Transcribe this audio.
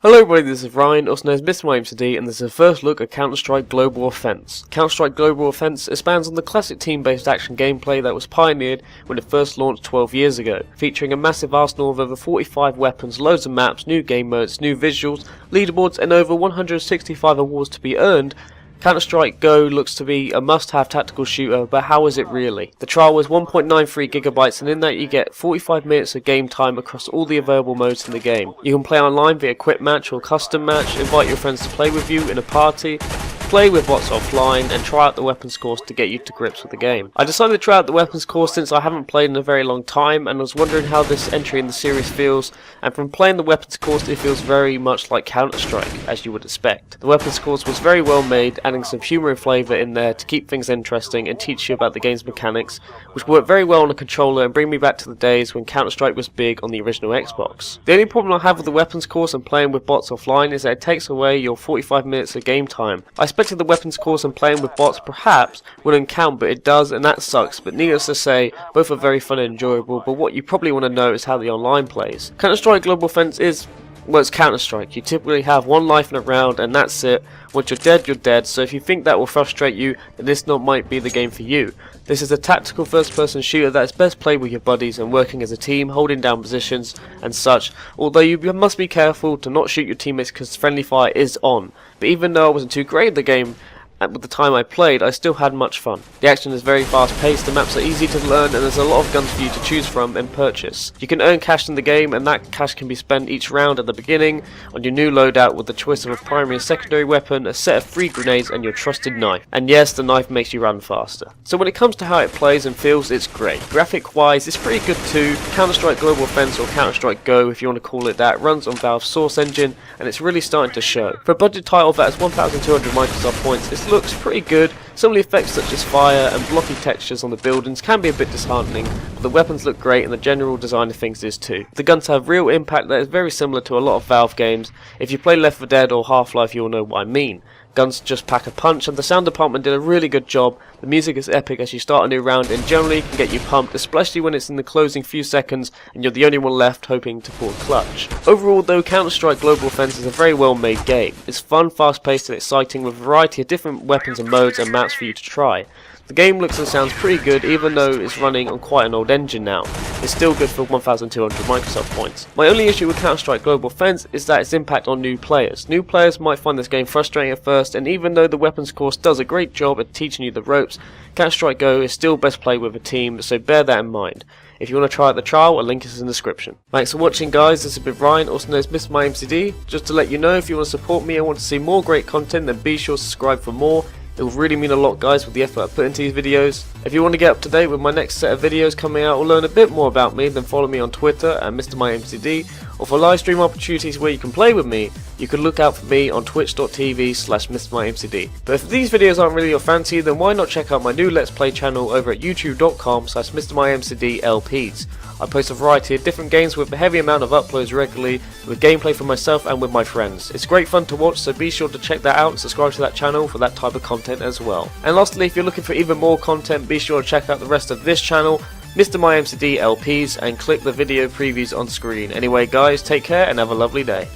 Hello everybody, this is Ryan, also known as MrMightyMcD, and this is a first look at Counterstrike Global Offense. Counterstrike Global Offense expands on the classic team-based action gameplay that was pioneered when it first launched 12 years ago, featuring a massive arsenal of over 45 weapons, loads of maps, new game modes, new visuals, leaderboards, and over 165 awards to be earned. Counterstrike Go looks to be a must-have tactical shooter, but how is it really? The trial was 1.93 gigabytes, and in that you get 45 minutes of game time across all the available modes in the game. You can play online via quick match or custom match, invite your friends to play with you in a party, play with bots offline, and try out the weapons course to get you to grips with the game. I decided to try out the weapons course since I haven't played in a very long time and was wondering how this entry in the series feels, and from playing the weapons course it feels very much like Counter-Strike, as you would expect. The weapons course was very well made, adding some humour and flavour in there to keep things interesting and teach you about the game's mechanics, which work very well on a controller and bring me back to the days when Counter-Strike was big on the original Xbox. The only problem I have with the weapons course and playing with bots offline is that it takes away your 45 minutes of game time. I expected the weapons course and playing with bots perhaps wouldn't count, but it does, and that sucks. But needless to say, both are very fun and enjoyable, but what you probably want to know is how the online plays. Counter-Strike Global Offense is, well, it's Counter-Strike. You typically have one life in a round and that's it. Once you're dead, you're dead, so if you think that will frustrate you, then this might be the game for you. This is a tactical first-person shooter that is best played with your buddies and working as a team, holding down positions and such, although you must be careful to not shoot your teammates because friendly fire is on. But even though I wasn't too great at the game at the time I played, I still had much fun. The action is very fast paced, the maps are easy to learn, and there's a lot of guns for you to choose from and purchase. You can earn cash in the game, and that cash can be spent each round at the beginning on your new loadout with the choice of a primary and secondary weapon, a set of free grenades, and your trusted knife. And yes, the knife makes you run faster. So when it comes to how it plays and feels, it's great. Graphic wise, it's pretty good too. Counter-Strike Global Offense, or Counter-Strike Go if you want to call it that, runs on Valve's Source engine, and it's really starting to show. For a budget title that has 1,200 Microsoft points, it looks pretty good. Some of the effects such as fire and blocky textures on the buildings can be a bit disheartening, but the weapons look great and the general design of things is too. The guns have real impact that is very similar to a lot of Valve games. If you play Left 4 Dead or Half-Life, you'll know what I mean. Guns just pack a punch, and the sound department did a really good job. The music is epic as you start a new round and generally can get you pumped, especially when it's in the closing few seconds and you're the only one left hoping to pull a clutch. Overall though, Counter-Strike Global Offense is a very well made game. It's fun, fast paced and exciting with a variety of different weapons and modes and maps for you to try. The game looks and sounds pretty good even though it's running on quite an old engine now. It's still good for 1,200 Microsoft points. My only issue with Counter-Strike Global Offense is that its impact on new players. New players might find this game frustrating at first, and even though the weapons course does a great job at teaching you the ropes, Counter-Strike Go is still best played with a team, so bear that in mind. If you want to try out the trial, a link is in the description. Thanks for watching guys, this has been Ryan, also known as MrMightyMcD. Just to let you know, if you want to support me and want to see more great content, then be sure to subscribe for more. It will really mean a lot guys with the effort I put into these videos. If you want to get up to date with my next set of videos coming out or learn a bit more about me, then follow me on Twitter at MrMightyMcD, or for live stream opportunities where you can play with me, you can look out for me on twitch.tv/MrMightyMcD. But if these videos aren't really your fancy, then why not check out my new Let's Play channel over at youtube.com/MrMightyMcD I post a variety of different games with a heavy amount of uploads regularly, with gameplay for myself and with my friends. It's great fun to watch, so be sure to check that out and subscribe to that channel for that type of content as well. And lastly, if you're looking for even more content, be sure to check out the rest of this channel, MrMightyMcD LPs, and click the video previews on screen. Anyway guys, take care and have a lovely day.